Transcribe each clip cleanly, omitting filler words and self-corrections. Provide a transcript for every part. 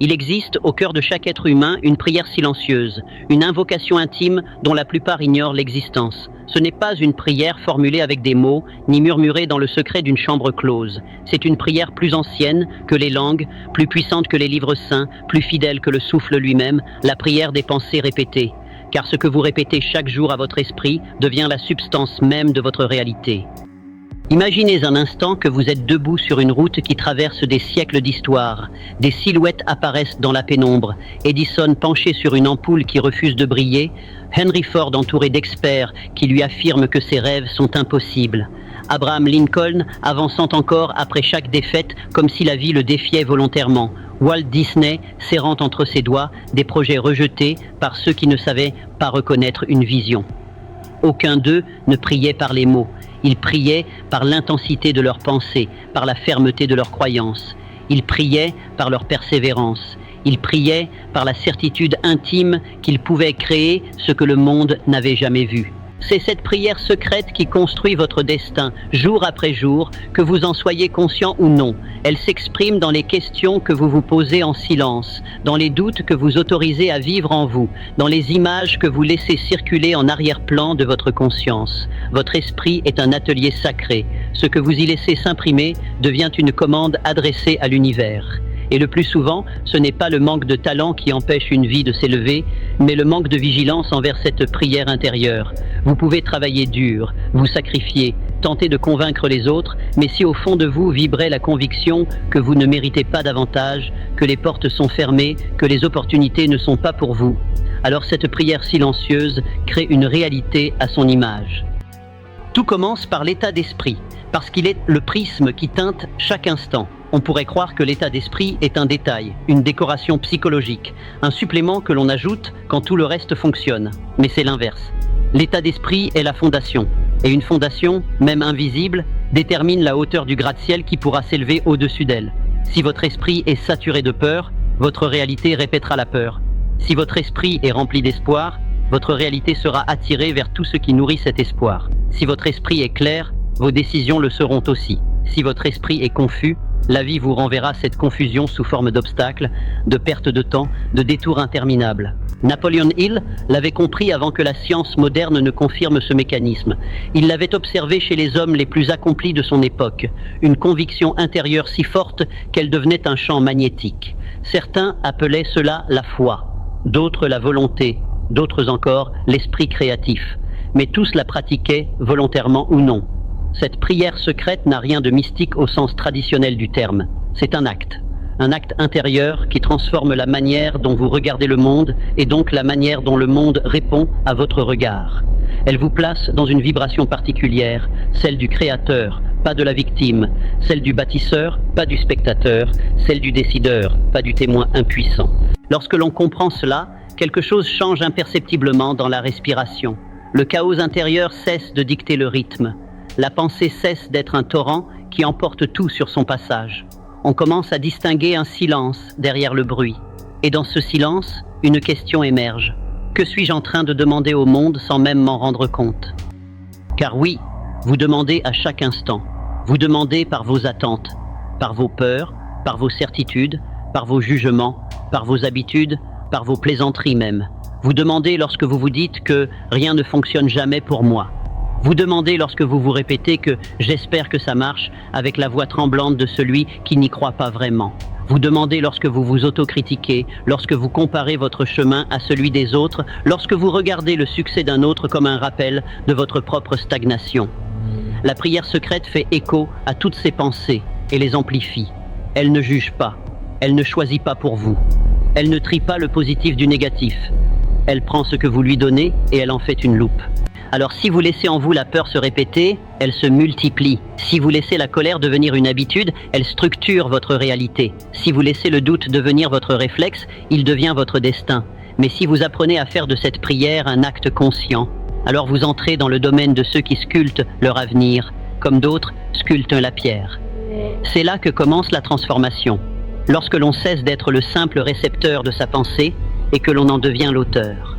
Il existe au cœur de chaque être humain une prière silencieuse, une invocation intime dont la plupart ignorent l'existence. Ce n'est pas une prière formulée avec des mots, ni murmurée dans le secret d'une chambre close. C'est une prière plus ancienne que les langues, plus puissante que les livres saints, plus fidèle que le souffle lui-même, la prière des pensées répétées. Car ce que vous répétez chaque jour à votre esprit devient la substance même de votre réalité. Imaginez un instant que vous êtes debout sur une route qui traverse des siècles d'histoire. Des silhouettes apparaissent dans la pénombre. Edison penché sur une ampoule qui refuse de briller. Henry Ford entouré d'experts qui lui affirment que ses rêves sont impossibles. Abraham Lincoln avançant encore après chaque défaite comme si la vie le défiait volontairement. Walt Disney serrant entre ses doigts des projets rejetés par ceux qui ne savaient pas reconnaître une vision. Aucun d'eux ne priait par les mots. Ils priaient par l'intensité de leurs pensées, par la fermeté de leurs croyances. Ils priaient par leur persévérance. Ils priaient par la certitude intime qu'ils pouvaient créer ce que le monde n'avait jamais vu. C'est cette prière secrète qui construit votre destin, jour après jour, que vous en soyez conscient ou non. Elle s'exprime dans les questions que vous vous posez en silence, dans les doutes que vous autorisez à vivre en vous, dans les images que vous laissez circuler en arrière-plan de votre conscience. Votre esprit est un atelier sacré. Ce que vous y laissez s'imprimer devient une commande adressée à l'univers. Et le plus souvent, ce n'est pas le manque de talent qui empêche une vie de s'élever, mais le manque de vigilance envers cette prière intérieure. Vous pouvez travailler dur, vous sacrifier, tenter de convaincre les autres, mais si au fond de vous vibrait la conviction que vous ne méritez pas davantage, que les portes sont fermées, que les opportunités ne sont pas pour vous, alors cette prière silencieuse crée une réalité à son image. Tout commence par l'état d'esprit, parce qu'il est le prisme qui teinte chaque instant. On pourrait croire que l'état d'esprit est un détail, une décoration psychologique, un supplément que l'on ajoute quand tout le reste fonctionne. Mais c'est l'inverse. L'état d'esprit est la fondation. Et une fondation, même invisible, détermine la hauteur du gratte-ciel qui pourra s'élever au-dessus d'elle. Si votre esprit est saturé de peur, votre réalité répétera la peur. Si votre esprit est rempli d'espoir, votre réalité sera attirée vers tout ce qui nourrit cet espoir. Si votre esprit est clair, vos décisions le seront aussi. Si votre esprit est confus, la vie vous renverra cette confusion sous forme d'obstacles, de pertes de temps, de détours interminables. Napoleon Hill l'avait compris avant que la science moderne ne confirme ce mécanisme. Il l'avait observé chez les hommes les plus accomplis de son époque, une conviction intérieure si forte qu'elle devenait un champ magnétique. Certains appelaient cela la foi, d'autres la volonté, d'autres encore l'esprit créatif. Mais tous la pratiquaient, volontairement ou non. Cette prière secrète n'a rien de mystique au sens traditionnel du terme. C'est un acte intérieur qui transforme la manière dont vous regardez le monde et donc la manière dont le monde répond à votre regard. Elle vous place dans une vibration particulière, celle du créateur, pas de la victime, celle du bâtisseur, pas du spectateur, celle du décideur, pas du témoin impuissant. Lorsque l'on comprend cela, quelque chose change imperceptiblement dans la respiration. Le chaos intérieur cesse de dicter le rythme. La pensée cesse d'être un torrent qui emporte tout sur son passage. On commence à distinguer un silence derrière le bruit. Et dans ce silence, une question émerge. Que suis-je en train de demander au monde sans même m'en rendre compte? Car oui, vous demandez à chaque instant. Vous demandez par vos attentes, par vos peurs, par vos certitudes, par vos jugements, par vos habitudes, par vos plaisanteries même. Vous demandez lorsque vous vous dites que rien ne fonctionne jamais pour moi. Vous demandez lorsque vous vous répétez que « j'espère que ça marche » avec la voix tremblante de celui qui n'y croit pas vraiment. Vous demandez lorsque vous vous autocritiquez, lorsque vous comparez votre chemin à celui des autres, lorsque vous regardez le succès d'un autre comme un rappel de votre propre stagnation. La prière secrète fait écho à toutes ces pensées et les amplifie. Elle ne juge pas, elle ne choisit pas pour vous. Elle ne trie pas le positif du négatif. Elle prend ce que vous lui donnez et elle en fait une loupe. Alors si vous laissez en vous la peur se répéter, elle se multiplie. Si vous laissez la colère devenir une habitude, elle structure votre réalité. Si vous laissez le doute devenir votre réflexe, il devient votre destin. Mais si vous apprenez à faire de cette prière un acte conscient, alors vous entrez dans le domaine de ceux qui sculptent leur avenir, comme d'autres sculptent la pierre. C'est là que commence la transformation, lorsque l'on cesse d'être le simple récepteur de sa pensée et que l'on en devient l'auteur.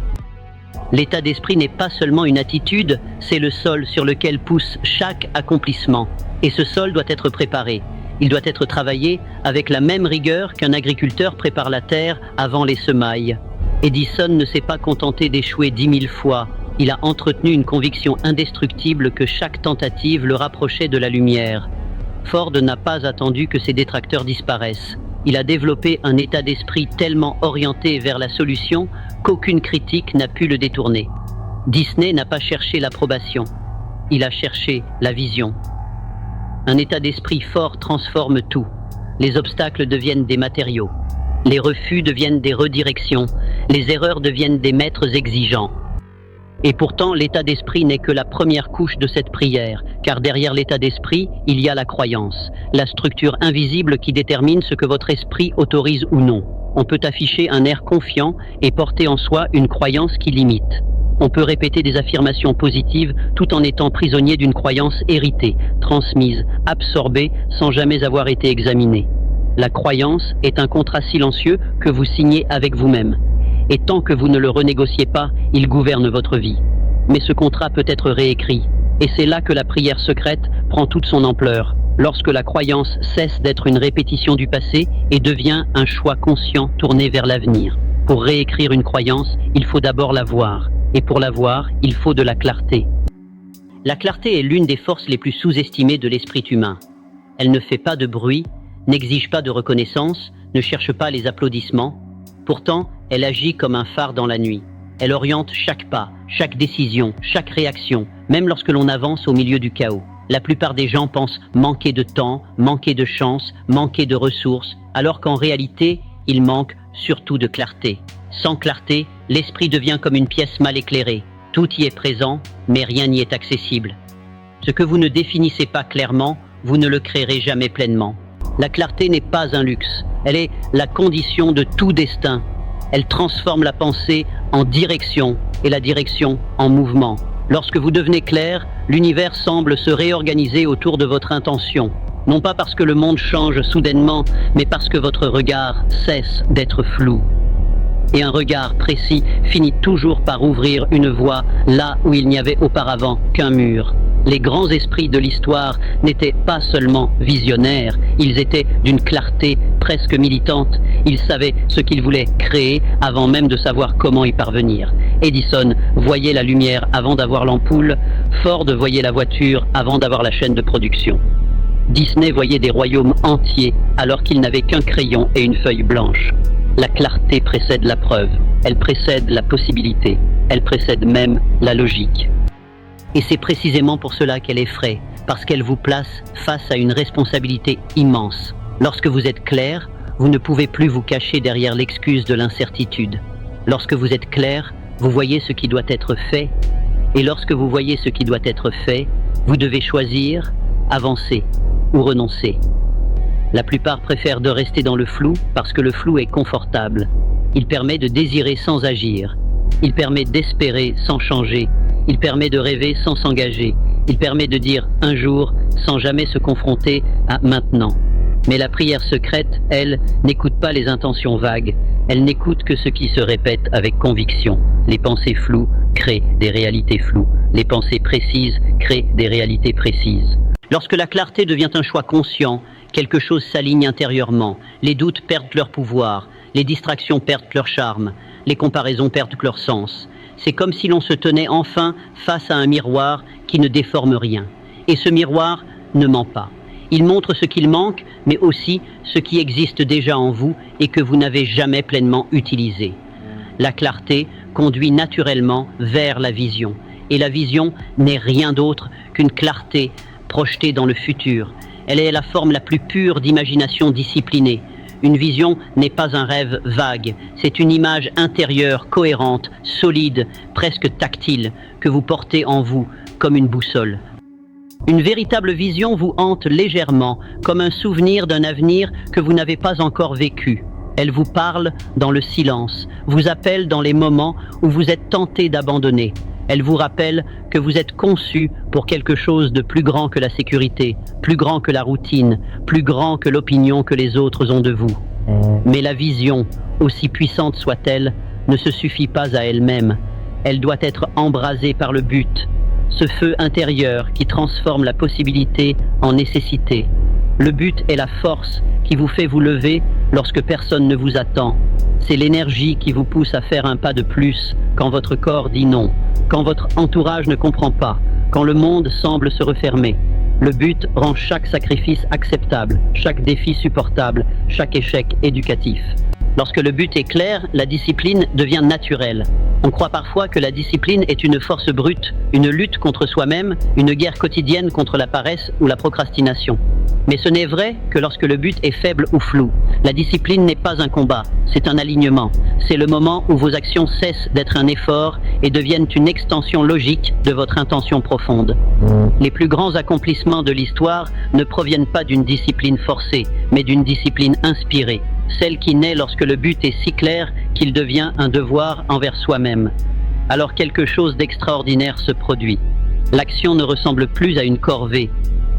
L'état d'esprit n'est pas seulement une attitude, c'est le sol sur lequel pousse chaque accomplissement. Et ce sol doit être préparé. Il doit être travaillé avec la même rigueur qu'un agriculteur prépare la terre avant les semailles. Edison ne s'est pas contenté d'échouer 10 000 fois. Il a entretenu une conviction indestructible que chaque tentative le rapprochait de la lumière. Ford n'a pas attendu que ses détracteurs disparaissent. Il a développé un état d'esprit tellement orienté vers la solution qu'aucune critique n'a pu le détourner. Disney n'a pas cherché l'approbation. Il a cherché la vision. Un état d'esprit fort transforme tout. Les obstacles deviennent des matériaux. Les refus deviennent des redirections. Les erreurs deviennent des maîtres exigeants. Et pourtant, l'état d'esprit n'est que la première couche de cette prière, car derrière l'état d'esprit, il y a la croyance, la structure invisible qui détermine ce que votre esprit autorise ou non. On peut afficher un air confiant et porter en soi une croyance qui limite. On peut répéter des affirmations positives tout en étant prisonnier d'une croyance héritée, transmise, absorbée sans jamais avoir été examinée. La croyance est un contrat silencieux que vous signez avec vous-même. Et tant que vous ne le renégociez pas, il gouverne votre vie. Mais ce contrat peut être réécrit. Et c'est là que la prière secrète prend toute son ampleur, lorsque la croyance cesse d'être une répétition du passé et devient un choix conscient tourné vers l'avenir. Pour réécrire une croyance, il faut d'abord la voir. Et pour la voir, il faut de la clarté. La clarté est l'une des forces les plus sous-estimées de l'esprit humain. Elle ne fait pas de bruit, n'exige pas de reconnaissance, ne cherche pas les applaudissements. Pourtant, elle agit comme un phare dans la nuit. Elle oriente chaque pas, chaque décision, chaque réaction, même lorsque l'on avance au milieu du chaos. La plupart des gens pensent manquer de temps, manquer de chance, manquer de ressources, alors qu'en réalité, il manque surtout de clarté. Sans clarté, l'esprit devient comme une pièce mal éclairée. Tout y est présent, mais rien n'y est accessible. Ce que vous ne définissez pas clairement, vous ne le créerez jamais pleinement. La clarté n'est pas un luxe, elle est la condition de tout destin. Elle transforme la pensée en direction et la direction en mouvement. Lorsque vous devenez clair, l'univers semble se réorganiser autour de votre intention. Non pas parce que le monde change soudainement, mais parce que votre regard cesse d'être flou. Et un regard précis finit toujours par ouvrir une voie là où il n'y avait auparavant qu'un mur. Les grands esprits de l'histoire n'étaient pas seulement visionnaires, ils étaient d'une clarté presque militante. Ils savaient ce qu'ils voulaient créer avant même de savoir comment y parvenir. Edison voyait la lumière avant d'avoir l'ampoule, Ford voyait la voiture avant d'avoir la chaîne de production. Disney voyait des royaumes entiers alors qu'il n'avait qu'un crayon et une feuille blanche. La clarté précède la preuve, elle précède la possibilité, elle précède même la logique. Et c'est précisément pour cela qu'elle effraie, parce qu'elle vous place face à une responsabilité immense. Lorsque vous êtes clair, vous ne pouvez plus vous cacher derrière l'excuse de l'incertitude. Lorsque vous êtes clair, vous voyez ce qui doit être fait, et lorsque vous voyez ce qui doit être fait, vous devez choisir, avancer ou renoncer. La plupart préfèrent de rester dans le flou parce que le flou est confortable. Il permet de désirer sans agir. Il permet d'espérer sans changer. Il permet de rêver sans s'engager. Il permet de dire un jour sans jamais se confronter à maintenant. Mais la prière secrète, elle, n'écoute pas les intentions vagues. Elle n'écoute que ce qui se répète avec conviction. Les pensées floues créent des réalités floues. Les pensées précises créent des réalités précises. Lorsque la clarté devient un choix conscient, quelque chose s'aligne intérieurement. Les doutes perdent leur pouvoir. Les distractions perdent leur charme. Les comparaisons perdent leur sens. C'est comme si l'on se tenait enfin face à un miroir qui ne déforme rien. Et ce miroir ne ment pas. Il montre ce qu'il manque, mais aussi ce qui existe déjà en vous et que vous n'avez jamais pleinement utilisé. La clarté conduit naturellement vers la vision. Et la vision n'est rien d'autre qu'une clarté projetée dans le futur. Elle est la forme la plus pure d'imagination disciplinée. Une vision n'est pas un rêve vague, c'est une image intérieure, cohérente, solide, presque tactile, que vous portez en vous comme une boussole. Une véritable vision vous hante légèrement, comme un souvenir d'un avenir que vous n'avez pas encore vécu. Elle vous parle dans le silence, vous appelle dans les moments où vous êtes tenté d'abandonner. Elle vous rappelle que vous êtes conçu pour quelque chose de plus grand que la sécurité, plus grand que la routine, plus grand que l'opinion que les autres ont de vous. Mais la vision, aussi puissante soit-elle, ne se suffit pas à elle-même. Elle doit être embrasée par le but, ce feu intérieur qui transforme la possibilité en nécessité. Le but est la force qui vous fait vous lever lorsque personne ne vous attend. C'est l'énergie qui vous pousse à faire un pas de plus quand votre corps dit non, quand votre entourage ne comprend pas, quand le monde semble se refermer. Le but rend chaque sacrifice acceptable, chaque défi supportable, chaque échec éducatif. Lorsque le but est clair, la discipline devient naturelle. On croit parfois que la discipline est une force brute, une lutte contre soi-même, une guerre quotidienne contre la paresse ou la procrastination. Mais ce n'est vrai que lorsque le but est faible ou flou. La discipline n'est pas un combat, c'est un alignement. C'est le moment où vos actions cessent d'être un effort et deviennent une extension logique de votre intention profonde. Les plus grands accomplissements de l'histoire ne proviennent pas d'une discipline forcée, mais d'une discipline inspirée. Celle qui naît lorsque le but est si clair qu'il devient un devoir envers soi-même. Alors quelque chose d'extraordinaire se produit. L'action ne ressemble plus à une corvée.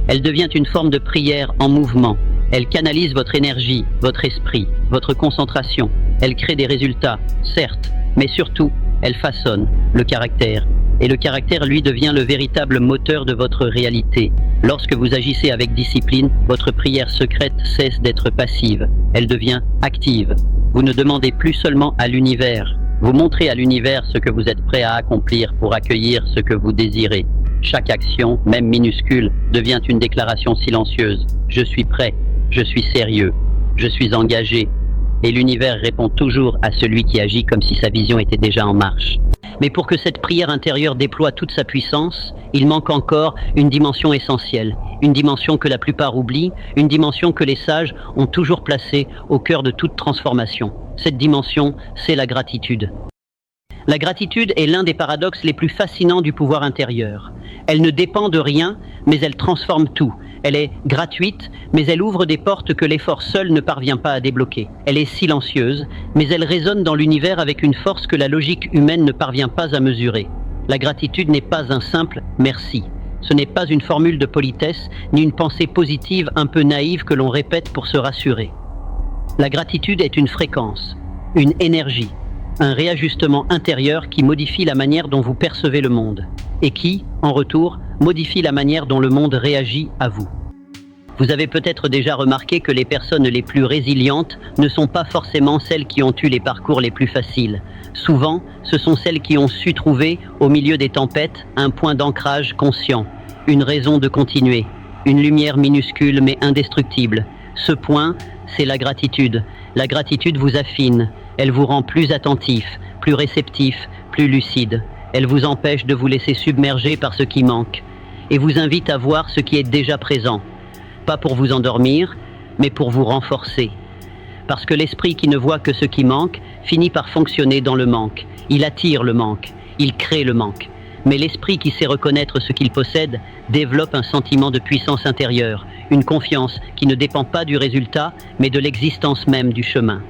Elle devient une forme de prière en mouvement. Elle canalise votre énergie, votre esprit, votre concentration. Elle crée des résultats, certes, mais surtout, elle façonne le caractère. Et le caractère, lui, devient le véritable moteur de votre réalité. Lorsque vous agissez avec discipline, votre prière secrète cesse d'être passive. Elle devient active. Vous ne demandez plus seulement à l'univers. Vous montrez à l'univers ce que vous êtes prêt à accomplir pour accueillir ce que vous désirez. Chaque action, même minuscule, devient une déclaration silencieuse. Je suis prêt, je suis sérieux, je suis engagé. Et l'univers répond toujours à celui qui agit comme si sa vision était déjà en marche. Mais pour que cette prière intérieure déploie toute sa puissance, il manque encore une dimension essentielle, une dimension que la plupart oublient, une dimension que les sages ont toujours placée au cœur de toute transformation. Cette dimension, c'est la gratitude. La gratitude est l'un des paradoxes les plus fascinants du pouvoir intérieur. Elle ne dépend de rien, mais elle transforme tout. Elle est gratuite, mais elle ouvre des portes que l'effort seul ne parvient pas à débloquer. Elle est silencieuse, mais elle résonne dans l'univers avec une force que la logique humaine ne parvient pas à mesurer. La gratitude n'est pas un simple « merci ». Ce n'est pas une formule de politesse, ni une pensée positive un peu naïve que l'on répète pour se rassurer. La gratitude est une fréquence, une énergie, un réajustement intérieur qui modifie la manière dont vous percevez le monde et qui, en retour, modifie la manière dont le monde réagit à vous. Vous avez peut-être déjà remarqué que les personnes les plus résilientes ne sont pas forcément celles qui ont eu les parcours les plus faciles. Souvent, ce sont celles qui ont su trouver, au milieu des tempêtes, un point d'ancrage conscient, une raison de continuer, une lumière minuscule mais indestructible. Ce point, c'est la gratitude. La gratitude vous affine, elle vous rend plus attentif, plus réceptif, plus lucide. Elle vous empêche de vous laisser submerger par ce qui manque et vous invite à voir ce qui est déjà présent. Pas pour vous endormir, mais pour vous renforcer. Parce que l'esprit qui ne voit que ce qui manque finit par fonctionner dans le manque. Il attire le manque, il crée le manque. Mais l'esprit qui sait reconnaître ce qu'il possède développe un sentiment de puissance intérieure, une confiance qui ne dépend pas du résultat, mais de l'existence même du chemin.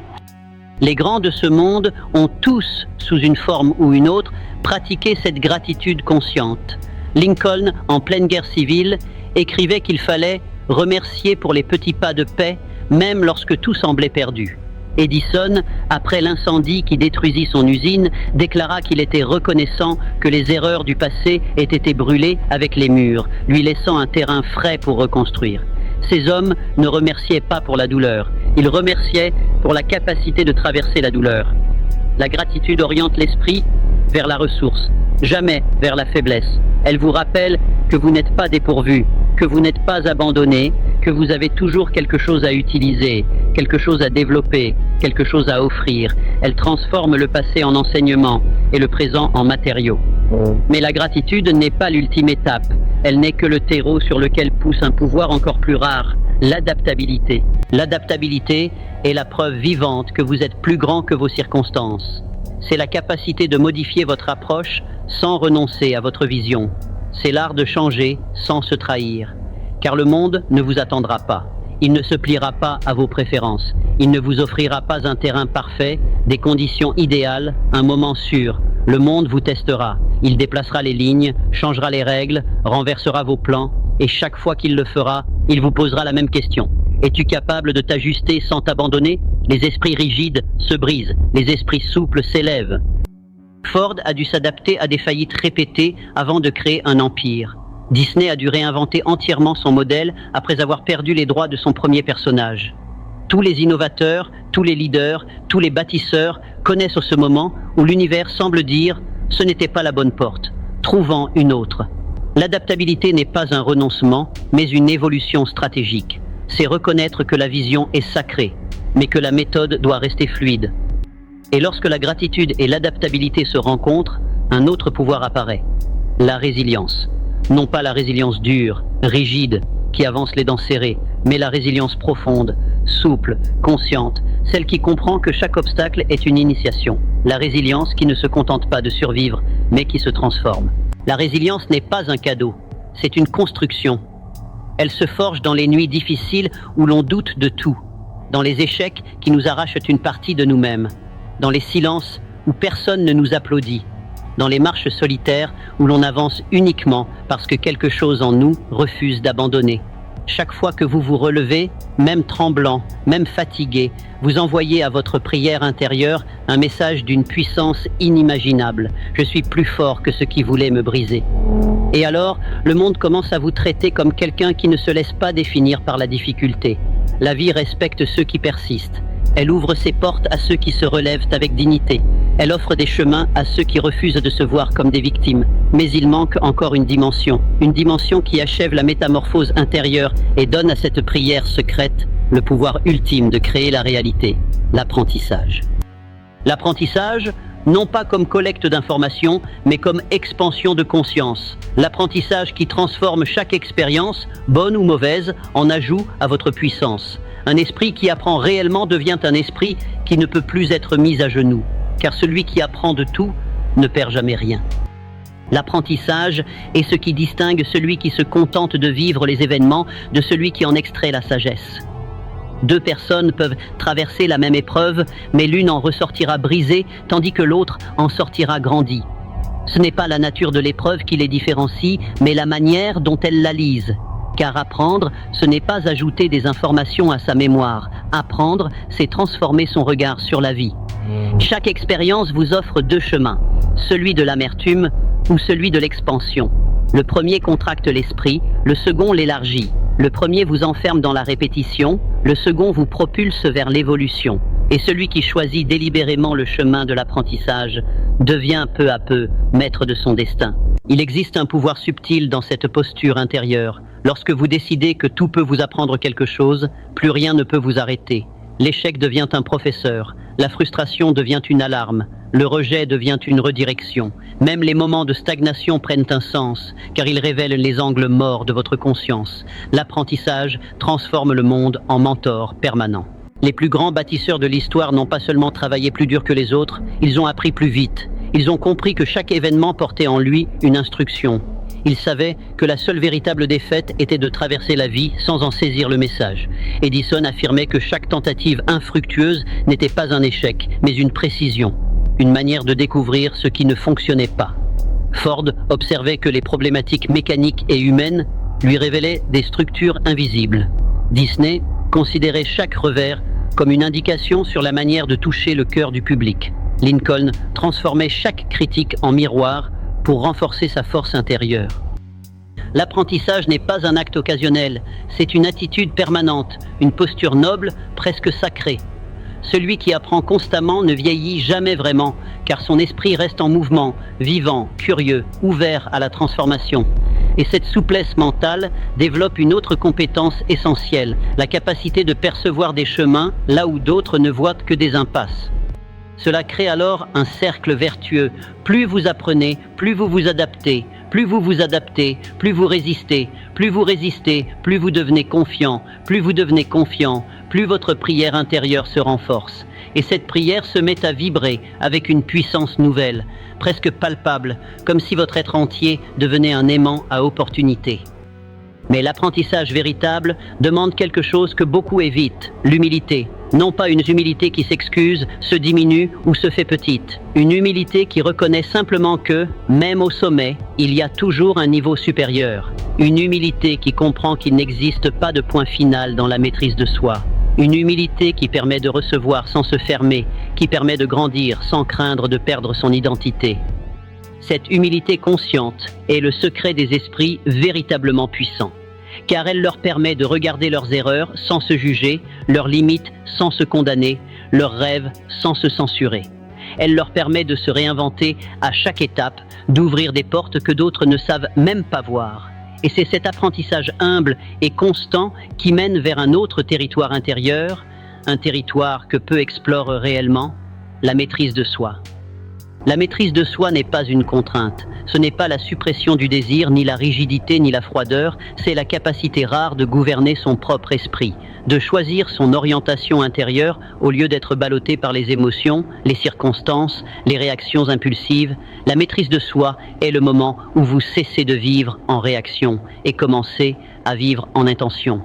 Les grands de ce monde ont tous, sous une forme ou une autre, pratiqué cette gratitude consciente. Lincoln, en pleine guerre civile, écrivait qu'il fallait remercier pour les petits pas de paix, même lorsque tout semblait perdu. Edison, après l'incendie qui détruisit son usine, déclara qu'il était reconnaissant que les erreurs du passé aient été brûlées avec les murs, lui laissant un terrain frais pour reconstruire. Ces hommes ne remerciaient pas pour la douleur, ils remerciaient pour la capacité de traverser la douleur. La gratitude oriente l'esprit vers la ressource, jamais vers la faiblesse. Elle vous rappelle que vous n'êtes pas dépourvu, que vous n'êtes pas abandonné, que vous avez toujours quelque chose à utiliser, quelque chose à développer, quelque chose à offrir. Elle transforme le passé en enseignement et le présent en matériaux. Mais la gratitude n'est pas l'ultime étape. Elle n'est que le terreau sur lequel pousse un pouvoir encore plus rare, l'adaptabilité. L'adaptabilité est la preuve vivante que vous êtes plus grand que vos circonstances. C'est la capacité de modifier votre approche sans renoncer à votre vision. C'est l'art de changer sans se trahir. Car le monde ne vous attendra pas. Il ne se pliera pas à vos préférences. Il ne vous offrira pas un terrain parfait, des conditions idéales, un moment sûr. Le monde vous testera. Il déplacera les lignes, changera les règles, renversera vos plans. Et chaque fois qu'il le fera, il vous posera la même question. Es-tu capable de t'ajuster sans t'abandonner? Les esprits rigides se brisent, les esprits souples s'élèvent. Ford a dû s'adapter à des faillites répétées avant de créer un empire. Disney a dû réinventer entièrement son modèle après avoir perdu les droits de son premier personnage. Tous les innovateurs, tous les leaders, tous les bâtisseurs connaissent ce moment où l'univers semble dire « ce n'était pas la bonne porte, trouvons une autre ». L'adaptabilité n'est pas un renoncement, mais une évolution stratégique. C'est reconnaître que la vision est sacrée, mais que la méthode doit rester fluide. Et lorsque la gratitude et l'adaptabilité se rencontrent, un autre pouvoir apparaît, la résilience. Non pas la résilience dure, rigide, qui avance les dents serrées, mais la résilience profonde, souple, consciente, celle qui comprend que chaque obstacle est une initiation. La résilience qui ne se contente pas de survivre, mais qui se transforme. La résilience n'est pas un cadeau, c'est une construction. Elle se forge dans les nuits difficiles où l'on doute de tout, dans les échecs qui nous arrachent une partie de nous-mêmes, dans les silences où personne ne nous applaudit, dans les marches solitaires où l'on avance uniquement parce que quelque chose en nous refuse d'abandonner. Chaque fois que vous vous relevez, même tremblant, même fatigué, vous envoyez à votre prière intérieure un message d'une puissance inimaginable. Je suis plus fort que ce qui voulait me briser. Et alors, le monde commence à vous traiter comme quelqu'un qui ne se laisse pas définir par la difficulté. La vie respecte ceux qui persistent. Elle ouvre ses portes à ceux qui se relèvent avec dignité. Elle offre des chemins à ceux qui refusent de se voir comme des victimes. Mais il manque encore une dimension qui achève la métamorphose intérieure et donne à cette prière secrète le pouvoir ultime de créer la réalité, l'apprentissage. L'apprentissage, non pas comme collecte d'informations, mais comme expansion de conscience. L'apprentissage qui transforme chaque expérience, bonne ou mauvaise, en ajout à votre puissance. Un esprit qui apprend réellement devient un esprit qui ne peut plus être mis à genoux, car celui qui apprend de tout ne perd jamais rien. L'apprentissage est ce qui distingue celui qui se contente de vivre les événements de celui qui en extrait la sagesse. Deux personnes peuvent traverser la même épreuve, mais l'une en ressortira brisée, tandis que l'autre en sortira grandie. Ce n'est pas la nature de l'épreuve qui les différencie, mais la manière dont elles la lisent. Car apprendre, ce n'est pas ajouter des informations à sa mémoire. Apprendre, c'est transformer son regard sur la vie. Chaque expérience vous offre deux chemins, celui de l'amertume ou celui de l'expansion. Le premier contracte l'esprit, le second l'élargit. Le premier vous enferme dans la répétition, le second vous propulse vers l'évolution. Et celui qui choisit délibérément le chemin de l'apprentissage devient peu à peu maître de son destin. Il existe un pouvoir subtil dans cette posture intérieure. Lorsque vous décidez que tout peut vous apprendre quelque chose, plus rien ne peut vous arrêter. L'échec devient un professeur, la frustration devient une alarme, le rejet devient une redirection. Même les moments de stagnation prennent un sens, car ils révèlent les angles morts de votre conscience. L'apprentissage transforme le monde en mentor permanent. Les plus grands bâtisseurs de l'histoire n'ont pas seulement travaillé plus dur que les autres, ils ont appris plus vite. Ils ont compris que chaque événement portait en lui une instruction. Ils savaient que la seule véritable défaite était de traverser la vie sans en saisir le message. Edison affirmait que chaque tentative infructueuse n'était pas un échec, mais une précision, une manière de découvrir ce qui ne fonctionnait pas. Ford observait que les problématiques mécaniques et humaines lui révélaient des structures invisibles. Disney considérait chaque revers comme une indication sur la manière de toucher le cœur du public. Lincoln transformait chaque critique en miroir pour renforcer sa force intérieure. L'apprentissage n'est pas un acte occasionnel, c'est une attitude permanente, une posture noble, presque sacrée. Celui qui apprend constamment ne vieillit jamais vraiment, car son esprit reste en mouvement, vivant, curieux, ouvert à la transformation. Et cette souplesse mentale développe une autre compétence essentielle, la capacité de percevoir des chemins là où d'autres ne voient que des impasses. Cela crée alors un cercle vertueux. Plus vous apprenez, plus vous vous adaptez. Plus vous vous adaptez, plus vous résistez. Plus vous résistez, plus vous devenez confiant. Plus vous devenez confiant, plus votre prière intérieure se renforce. Et cette prière se met à vibrer avec une puissance nouvelle, presque palpable, comme si votre être entier devenait un aimant à opportunité. Mais l'apprentissage véritable demande quelque chose que beaucoup évitent, l'humilité. Non pas une humilité qui s'excuse, se diminue ou se fait petite. Une humilité qui reconnaît simplement que, même au sommet, il y a toujours un niveau supérieur. Une humilité qui comprend qu'il n'existe pas de point final dans la maîtrise de soi. Une humilité qui permet de recevoir sans se fermer, qui permet de grandir sans craindre de perdre son identité. Cette humilité consciente est le secret des esprits véritablement puissants, car elle leur permet de regarder leurs erreurs sans se juger, leurs limites sans se condamner, leurs rêves sans se censurer. Elle leur permet de se réinventer à chaque étape, d'ouvrir des portes que d'autres ne savent même pas voir. Et c'est cet apprentissage humble et constant qui mène vers un autre territoire intérieur, un territoire que peu explorent réellement, la maîtrise de soi. La maîtrise de soi n'est pas une contrainte, ce n'est pas la suppression du désir, ni la rigidité, ni la froideur, c'est la capacité rare de gouverner son propre esprit, de choisir son orientation intérieure au lieu d'être ballotté par les émotions, les circonstances, les réactions impulsives. La maîtrise de soi est le moment où vous cessez de vivre en réaction et commencez à vivre en intention.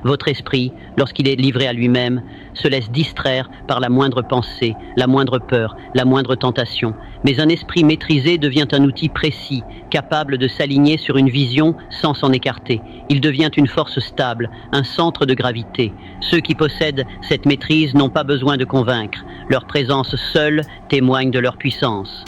Votre esprit, lorsqu'il est livré à lui-même, se laisse distraire par la moindre pensée, la moindre peur, la moindre tentation. Mais un esprit maîtrisé devient un outil précis, capable de s'aligner sur une vision sans s'en écarter. Il devient une force stable, un centre de gravité. Ceux qui possèdent cette maîtrise n'ont pas besoin de convaincre. Leur présence seule témoigne de leur puissance.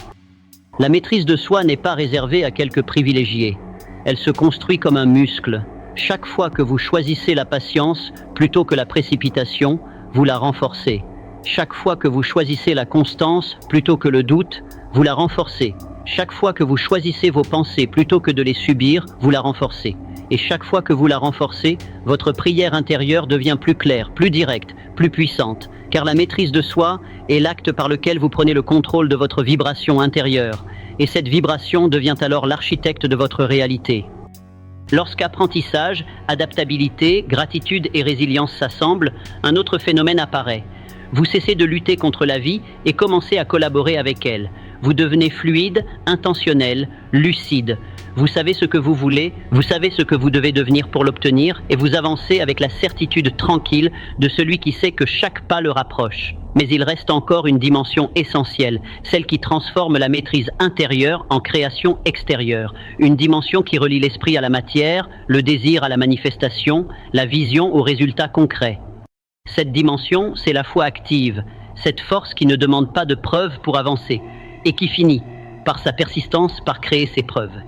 La maîtrise de soi n'est pas réservée à quelques privilégiés. Elle se construit comme un muscle. Chaque fois que vous choisissez la patience plutôt que la précipitation, vous la renforcez. Chaque fois que vous choisissez la constance plutôt que le doute, vous la renforcez. Chaque fois que vous choisissez vos pensées plutôt que de les subir, vous la renforcez. Et chaque fois que vous la renforcez, votre prière intérieure devient plus claire, plus directe, plus puissante. Car la maîtrise de soi est l'acte par lequel vous prenez le contrôle de votre vibration intérieure. Et cette vibration devient alors l'architecte de votre réalité. Lorsqu'apprentissage, adaptabilité, gratitude et résilience s'assemblent, un autre phénomène apparaît. Vous cessez de lutter contre la vie et commencez à collaborer avec elle. Vous devenez fluide, intentionnel, lucide. Vous savez ce que vous voulez, vous savez ce que vous devez devenir pour l'obtenir et vous avancez avec la certitude tranquille de celui qui sait que chaque pas le rapproche. Mais il reste encore une dimension essentielle, celle qui transforme la maîtrise intérieure en création extérieure. Une dimension qui relie l'esprit à la matière, le désir à la manifestation, la vision au résultat concret. Cette dimension, c'est la foi active, cette force qui ne demande pas de preuves pour avancer et qui finit, par sa persistance, par créer ses preuves.